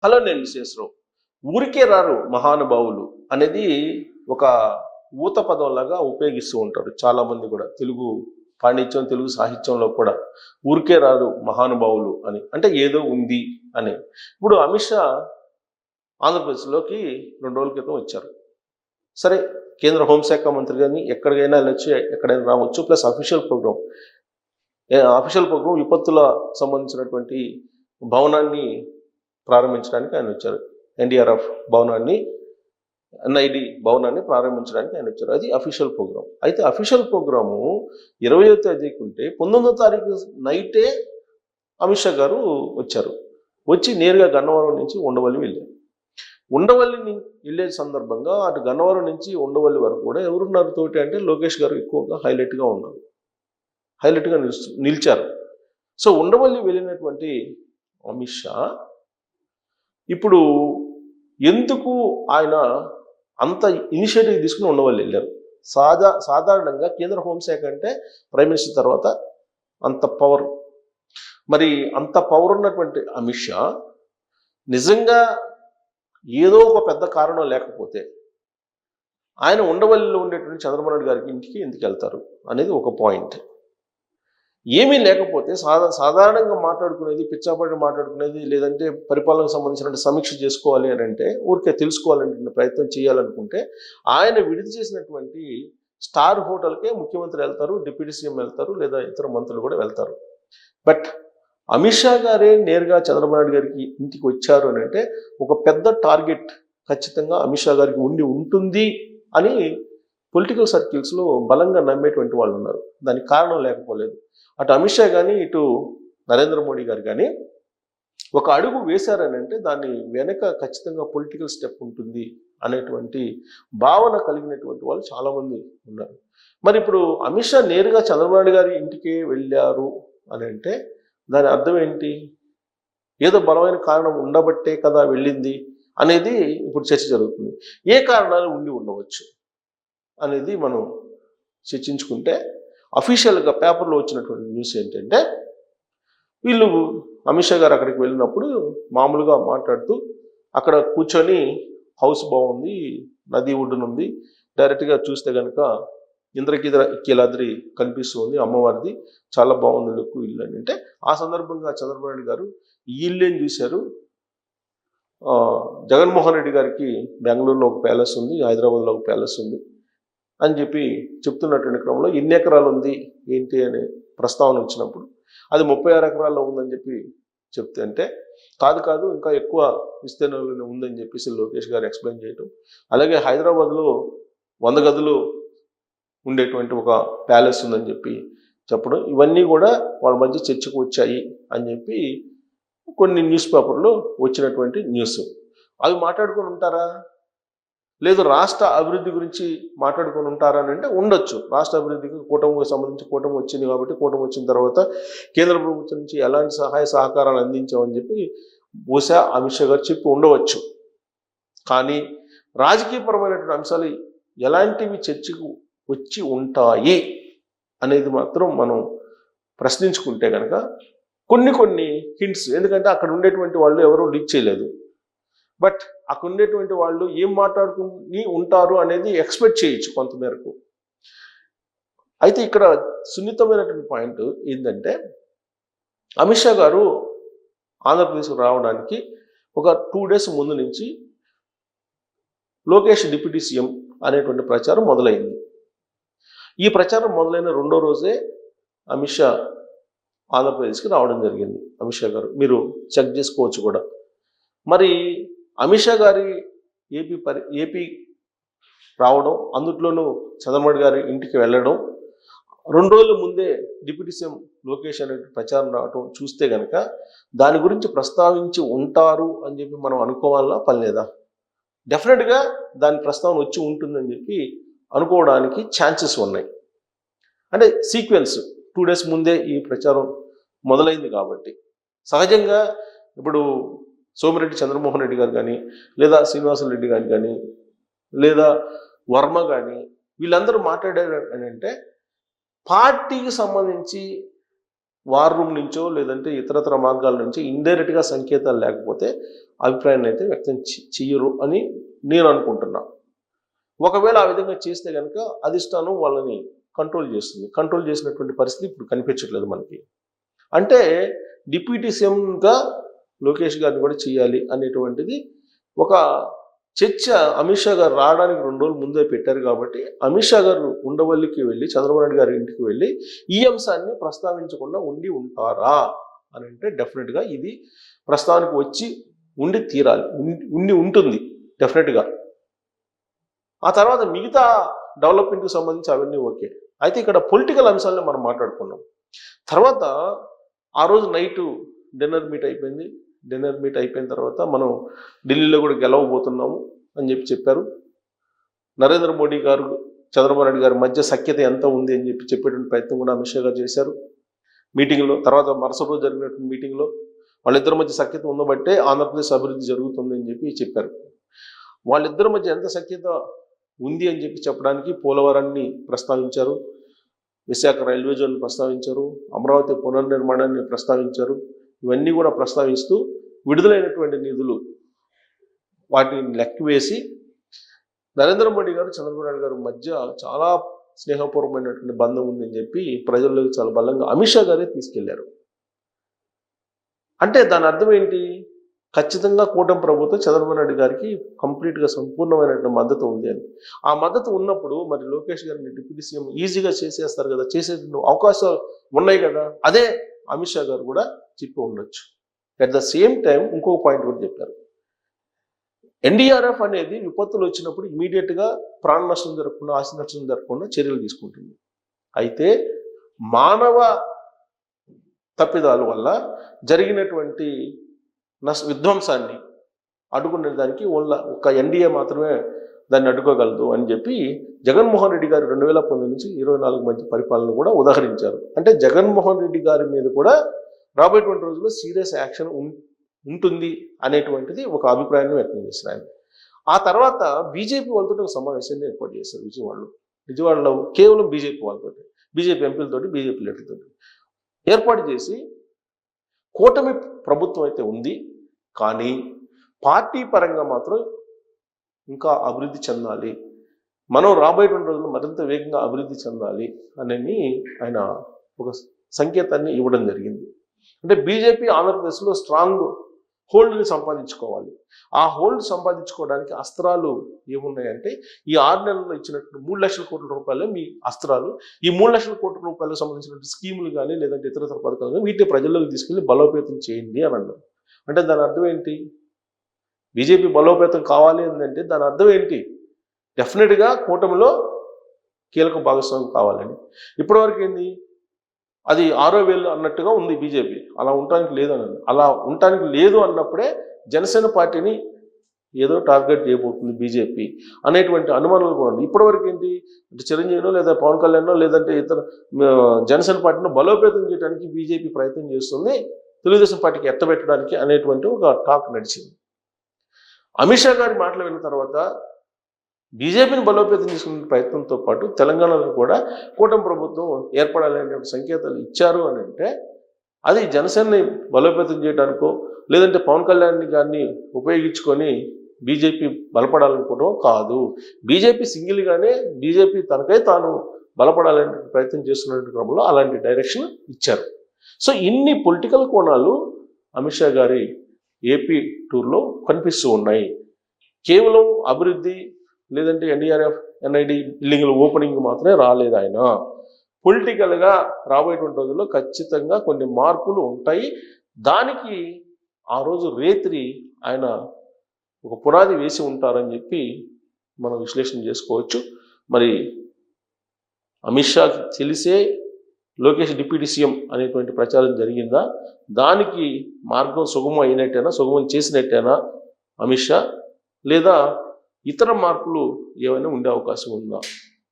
Hello నేను విశ్వేశ్వరరావు. ఊరికే రారు మహానుభావులు అనేది ఒక ఊత పదంలాగా ఉపయోగిస్తూ ఉంటారు చాలామంది కూడా. తెలుగు పాండిత్యం, తెలుగు సాహిత్యంలో కూడా ఊరికే రారు మహానుభావులు అని. అంటే ఏదో ఉంది అని. ఇప్పుడు అమిత్ షా ఆంధ్రప్రదేశ్లోకి 2 రోజుల క్రితం వచ్చారు. సరే, కేంద్ర హోంశాఖ మంత్రి గారిని ఎక్కడికైనా వెళ్ళొచ్చు, ఎక్కడైనా రావచ్చు. ప్లస్ అఫీషియల్ ప్రోగ్రామ్ విపత్తుల సంబంధించినటువంటి భవనాన్ని ప్రారంభించడానికి ఆయన వచ్చారు. ఎన్డీఆర్ఎఫ్ భవనాన్ని, ఎన్ఐడి భవనాన్ని ప్రారంభించడానికి ఆయన వచ్చారు. అది అఫీషియల్ ప్రోగ్రామ్. అయితే అఫీషియల్ ప్రోగ్రాము 20వ తేదీకి ఉంటే 19వ తారీఖు నైటే అమిత్ షా గారు వచ్చారు. వచ్చి నేరుగా గన్నవరం నుంచి ఉండవల్లి వెళ్ళారు. ఉండవల్లిని వెళ్ళే సందర్భంగా అటు గన్నవరం నుంచి ఉండవల్లి వరకు కూడా ఎవరున్నారు తోటి అంటే లోకేష్ గారు ఎక్కువగా హైలైట్గా ఉన్నారు, హైలైట్గా నిలిచారు. సో ఉండవల్లి వెళ్ళినటువంటి అమిత్ షా ఇప్పుడు ఎందుకు ఆయన అంత ఇనిషియేటివ్ తీసుకుని ఉండవల్లి వెళ్ళారు? సాధారణంగా కేంద్ర హోంశాఖ అంటే ప్రైమ్ మినిస్టర్ తర్వాత అంత పవర్. మరి అంత పవర్ ఉన్నటువంటి అమిత్ షా నిజంగా ఏదో ఒక పెద్ద కారణం లేకపోతే ఆయన ఉండవల్లిలో ఉండేటువంటి చంద్రబాబు నాయుడు గారికి ఇంటికి ఎందుకు వెళ్తారు అనేది ఒక పాయింట్. ఏమీ లేకపోతే సాధారణంగా మాట్లాడుకునేది, పిచ్చాపడి మాట్లాడుకునేది, లేదంటే పరిపాలనకు సంబంధించిన సమీక్ష చేసుకోవాలి అని అంటే, ఊరికే తెలుసుకోవాలంటే ప్రయత్నం చేయాలనుకుంటే ఆయన విడిది చేసినటువంటి స్టార్ హోటల్కే ముఖ్యమంత్రి వెళ్తారు, డిప్యూటీ సీఎం వెళ్తారు, లేదా ఇతర మంత్రులు కూడా వెళ్తారు. బట్ అమిత్ షా గారే నేరుగా చంద్రబాబు నాయుడు గారికి ఇంటికి వచ్చారు అని అంటే ఒక పెద్ద టార్గెట్ ఖచ్చితంగా అమిత్ షా గారికి ఉండి ఉంటుంది అని పొలిటికల్ సర్కిల్స్లో బలంగా నమ్మేటువంటి వాళ్ళు ఉన్నారు. దానికి కారణం లేకపోలేదు. అటు అమిత్ షా కానీ, ఇటు నరేంద్ర మోడీ గారు కానీ ఒక అడుగు వేశారని అంటే దాని వెనక ఖచ్చితంగా పొలిటికల్ స్టెప్ ఉంటుంది అనేటువంటి భావన కలిగినటువంటి వాళ్ళు చాలామంది ఉన్నారు. మరి ఇప్పుడు అమిత్ షా నేరుగా చంద్రబాబు నాయుడు గారి ఇంటికే వెళ్ళారు అని అంటే దాని అర్థం ఏంటి? ఏదో బలమైన కారణం ఉండబట్టే కదా వెళ్ళింది అనేది ఇప్పుడు చర్చ జరుగుతుంది. ఏ కారణాలు ఉండి ఉండవచ్చు అనేది మనం చర్చించుకుంటే, అఫీషియల్గా పేపర్లో వచ్చినటువంటి న్యూస్ ఏంటంటే, వీళ్ళు అమిత్ షా గారు అక్కడికి వెళ్ళినప్పుడు మామూలుగా మాట్లాడుతూ అక్కడ కూర్చొని హౌస్ బాగుంది, నది ఒడ్డునుంది, డైరెక్ట్గా చూస్తే కనుక ఇంద్రకీలాద్రి కనిపిస్తుంది, అమ్మవారిది, చాలా బాగుంది లుక్ ఇల్లు అని అంటే, ఆ సందర్భంగా చంద్రబాబు నాయుడు గారు ఈ ఇల్లేం చూశారు, జగన్మోహన్ రెడ్డి గారికి బెంగళూరులో ఒక ప్యాలెస్ ఉంది, హైదరాబాద్లో ఒక ప్యాలెస్ ఉంది అని చెప్పి చెప్తున్నటువంటి క్రమంలో ఎన్ని ఎకరాలు ఉంది ఏంటి అనే ప్రస్తావన వచ్చినప్పుడు అది 36 ఎకరాల్లో ఉందని చెప్పి చెప్తే అంటే కాదు ఇంకా ఎక్కువ విస్తీర్ణంలో ఉందని చెప్పేసి లోకేష్ గారు ఎక్స్ప్లెయిన్ చేయటం, అలాగే హైదరాబాద్లో 100 గదులు ఉండేటువంటి ఒక ప్యాలెస్ ఉందని చెప్పి చెప్పడం, ఇవన్నీ కూడా వాళ్ళ మధ్య చర్చకు వచ్చాయి అని చెప్పి కొన్ని న్యూస్ పేపర్లో వచ్చినటువంటి న్యూస్. అవి మాట్లాడుకొని ఉంటారా? లేదు రాష్ట్ర అభివృద్ధి గురించి మాట్లాడుకొని ఉంటారా అని అంటే ఉండొచ్చు. రాష్ట్ర అభివృద్ధికి కూటమికి సంబంధించి కూటమి వచ్చింది కాబట్టి కూటమి వచ్చిన తర్వాత కేంద్ర ప్రభుత్వం నుంచి ఎలాంటి సహాయ సహకారాలు అందించామని చెప్పి బహుశా అమిత్ షా గారు చెప్పి ఉండవచ్చు. కానీ రాజకీయపరమైనటువంటి అంశాలు ఎలాంటివి చర్చకు వచ్చి ఉంటాయి అనేది మాత్రం మనం ప్రశ్నించుకుంటే కనుక కొన్ని హింట్స్, ఎందుకంటే అక్కడ ఉండేటువంటి వాళ్ళు ఎవరూ లీక్ చేయలేదు, బట్ అక్కడ ఉండేటువంటి వాళ్ళు ఏం మాట్లాడుకుని ఉంటారు అనేది ఎక్స్పెక్ట్ చేయొచ్చు కొంతమేరకు. అయితే ఇక్కడ సున్నితమైనటువంటి పాయింట్ ఏంటంటే, అమిత్ షా గారు ఆంధ్రప్రదేశ్కు రావడానికి ఒక 2 days ముందు నుంచి లోకేష్ డిప్యూటీ సీఎం అనేటువంటి ప్రచారం మొదలైంది. ఈ ప్రచారం మొదలైన 2వ రోజే అమిత్ షా ఆంధ్రప్రదేశ్కి రావడం జరిగింది. అమిత్ షా గారు మీరు చెక్ చేసుకోవచ్చు కూడా. మరి అమిత్ షా గారి ఏపీ రావడం, అందుట్లోనూ చంద్రబాబు గారి ఇంటికి వెళ్ళడం, 2 రోజుల ముందే డిప్యూటీ సీఎం లోకేష్ అనే ప్రచారం రావడం చూస్తే కనుక దాని గురించి ప్రస్తావించి ఉంటారు అని చెప్పి మనం అనుకోవాలా పనిలేదా? డెఫినెట్గా దాని ప్రస్తావన వచ్చి ఉంటుందని చెప్పి అనుకోవడానికి ఛాన్సెస్ ఉన్నాయి. అంటే సీక్వెన్స్ 2 days ముందే ఈ ప్రచారం మొదలైంది కాబట్టి సహజంగా ఇప్పుడు సోమిరెడ్డి చంద్రమోహన్ రెడ్డి గారు కానీ, లేదా శ్రీనివాసరెడ్డి గారు కానీ, లేదా వర్మ కానీ వీళ్ళందరూ మాట్లాడారు అని అంటే పార్టీకి సంబంధించి వార్ రూమ్ నుంచో లేదంటే ఇతరతర మార్గాల నుంచి ఇండైరెక్ట్గా సంకేతాలు లేకపోతే అభిప్రాయాన్ని అయితే వ్యక్తం చెయ్యరు అని నేను అనుకుంటున్నా. ఒకవేళ ఆ విధంగా చేస్తే కనుక అధిష్టానం వాళ్ళని కంట్రోల్ చేస్తుంది. కంట్రోల్ చేసినటువంటి పరిస్థితి ఇప్పుడు కనిపించట్లేదు మనకి. అంటే డిప్యూటీ సీఎంగా లోకేష్ గారిని కూడా చేయాలి అనేటువంటిది ఒక చర్చ అమిత్ షా గారు రావడానికి 2 రోజులు ముందే పెట్టారు. కాబట్టి అమిత్ షా గారు ఉండవల్లికి వెళ్ళి చంద్రబాబు నాయుడు గారి ఇంటికి వెళ్ళి ఈ అంశాన్ని ప్రస్తావించకుండా ఉంటారా అని అంటే డెఫినెట్గా ఇది ప్రస్తావనకు వచ్చి ఉండి తీరాలి, ఉంటుంది డెఫినెట్గా. ఆ తర్వాత మిగతా డెవలప్మెంట్కి సంబంధించి అవన్నీ ఓకే. అయితే ఇక్కడ పొలిటికల్ అంశాలను మనం మాట్లాడుకున్నాం. తర్వాత ఆ రోజు నైటు డిన్నర్ మీట్ అయిపోయింది. డిన్నర్ మీట్ అయిపోయిన తర్వాత మనం ఢిల్లీలో కూడా గెలవబోతున్నాము అని చెప్పారు. నరేంద్ర మోడీ గారు చంద్రబాబు నాయుడు గారి మధ్య సఖ్యత ఎంత ఉంది అని చెప్పేటువంటి ప్రయత్నం కూడా అమిత్ షా గారు చేశారు మీటింగ్లో. తర్వాత మరుసటి రోజు జరిగినటువంటి మీటింగ్లో వాళ్ళిద్దరి మధ్య సఖ్యత ఉండబట్టే ఆంధ్రప్రదేశ్ అభివృద్ధి జరుగుతుంది అని చెప్పారు. వాళ్ళిద్దరి మధ్య ఎంత సఖ్యత ఉంది అని చెప్పడానికి పోలవరాన్ని ప్రస్తావించారు, విశాఖ రైల్వే జోన్ ప్రస్తావించారు, అమరావతి పునర్నిర్మాణాన్ని ప్రస్తావించారు. ఇవన్నీ కూడా ప్రస్తావిస్తూ విడుదలైనటువంటి నిధులు వాటిని లెక్కవేసి నరేంద్ర మోడీ గారు చంద్రబాబు నాయుడు గారి మధ్య చాలా స్నేహపూర్వమైనటువంటి బంధం ఉందని చెప్పి ప్రజల్లోకి చాలా బలంగా అమిత్ షా గారే తీసుకెళ్లారు. అంటే దాని అర్థం ఏంటి? ఖచ్చితంగా కూటమి ప్రభుత్వం చంద్రబాబు నాయుడు గారికి కంప్లీట్గా సంపూర్ణమైనటువంటి మద్దతు ఉంది అని. ఆ మద్దతు ఉన్నప్పుడు మరి లోకేష్ గారిని డిప్యూటీ సీఎం ఈజీగా చేసేస్తారు కదా, చేసే అవకాశాలు ఉన్నాయి కదా. అదే అమిత్ షా గారు కూడా చెప్పి ఉండొచ్చు. అట్ ద సేమ్ టైం ఇంకొక పాయింట్ కూడా చెప్పారు. ఎన్డీఆర్ఎఫ్ అనేది విపత్తులు వచ్చినప్పుడు ఇమీడియట్గా ప్రాణ నష్టం జరగకుండా, ఆస్తి నష్టం జరగకుండా చర్యలు తీసుకుంటుంది. అయితే మానవ తప్పిదాల వల్ల జరిగినటువంటి విధ్వంసాన్ని అడ్డుకునే దానికి ఒక ఎన్డీఏ మాత్రమే దాన్ని అడ్డుకోగలదు అని చెప్పి జగన్మోహన్ రెడ్డి గారు 2019 నుంచి 24 మధ్య పరిపాలన కూడా ఉదాహరించారు. అంటే జగన్మోహన్ రెడ్డి గారి మీద కూడా రాబోయేటువంటి రోజుల్లో సీరియస్ యాక్షన్ ఉంటుంది అనేటువంటిది ఒక అభిప్రాయాన్ని వ్యక్తం చేశారు ఆయన. ఆ తర్వాత బీజేపీ వాళ్ళతో ఒక సమావేశాన్ని ఏర్పాటు చేశారు విజయవాడలో కేవలం బీజేపీ వాళ్ళతో, బీజేపీ ఎంపీలతోటి, బీజేపీ లీడర్లతో ఏర్పాటు చేసి కూటమి ప్రభుత్వం అయితే ఉంది, కానీ పార్టీ పరంగా మాత్రం ఇంకా అభివృద్ధి చెందాలి, మనం రాబోయేటువంటి రోజుల్లో మరింత వేగంగా అభివృద్ధి చెందాలి అని ఆయన ఒక సంకేతాన్ని ఇవ్వడం జరిగింది. అంటే బీజేపీ ఆంధ్రప్రదేశ్లో స్ట్రాంగ్ హోల్డ్ని సంపాదించుకోవాలి. ఆ హోల్డ్ సంపాదించుకోవడానికి అస్త్రాలు ఏమున్నాయంటే ఈ 6 నెలల్లో ఇచ్చినట్టు 3 లక్షల కోట్ల రూపాయలే మీ అస్త్రాలు. ఈ 3 లక్షల కోట్ల రూపాయలకు సంబంధించినటువంటి స్కీములు కానీ లేదంటే ఇతర పథకాలు కానీ వీటిని ప్రజల్లోకి తీసుకెళ్లి బలోపేతం చేయండి అని అన్నారు. అంటే దాని అర్థం ఏంటి? బీజేపీ బలోపేతం కావాలి అంటే దాని అర్థం ఏంటి? డెఫినెట్గా కూటమిలో కీలక భాగస్వామ్యం కావాలని. ఇప్పటివరకు ఏంది? అది 6వ వేలు అన్నట్టుగా ఉంది బీజేపీ. అలా ఉండటానికి లేదు అని. అలా ఉండటానికి లేదు అన్నప్పుడే జనసేన పార్టీని ఏదో టార్గెట్ చేయబోతుంది బీజేపీ అనేటువంటి అనుమానాలు కూడా ఉంది. ఇప్పటివరకు ఏంటి అంటే చిరంజీవినో లేదా పవన్ కళ్యాణ్నో లేదంటే ఇతర జనసేన పార్టీని బలోపేతం చేయడానికి బీజేపీ ప్రయత్నం చేస్తుంది, తెలుగుదేశం పార్టీకి ఎత్తబెట్టడానికి అనేటువంటి ఒక టాక్ నడిచింది. అమిత్ షా గారి మాటలు విన్న తర్వాత బీజేపీని బలోపేతం చేసుకునే ప్రయత్నంతో పాటు తెలంగాణలో కూడా కూటమి ప్రభుత్వం ఏర్పడాలనే సంకేతాలు ఇచ్చారు అని అంటే అది జనసేనని బలోపేతం చేయడానికో లేదంటే పవన్ కళ్యాణ్ గారిని ఉపయోగించుకొని బీజేపీ బలపడాలనుకోవడం కాదు. బీజేపీ సింగిల్గానే బీజేపీ తనకై తాను బలపడాలనే ప్రయత్నం చేస్తున్న క్రమంలో అలాంటి డైరెక్షన్ ఇచ్చారు. సో ఇన్ని పొలిటికల్ కోణాలు అమిత్ షా గారి ఏపీ టూర్లో కనిపిస్తూ ఉన్నాయి. కేవలం అభివృద్ధి లేదంటే ఎన్డీఆర్ఎఫ్ ఎన్ఐడి బిల్డింగ్ల ఓపెనింగ్ మాత్రమే రాలేదు ఆయన. పొలిటికల్గా రాబోయేటువంటి రోజుల్లో ఖచ్చితంగా కొన్ని మార్పులు ఉంటాయి. దానికి ఆ రోజు రేత్రి ఆయన ఒక పునాది వేసి ఉంటారని చెప్పి మనం విశ్లేషణ చేసుకోవచ్చు. మరి అమిత్ షాకి తెలిసే లోకేష్ డిప్యూటీ సీఎం అనేటువంటి ప్రచారం జరిగిందా? దానికి మార్గం సుగమం అయినట్టేనా, సుగమం చేసినట్టేనా అమిత్ షా, లేదా ఇతర మార్పులు ఏమైనా ఉండే అవకాశం ఉందా?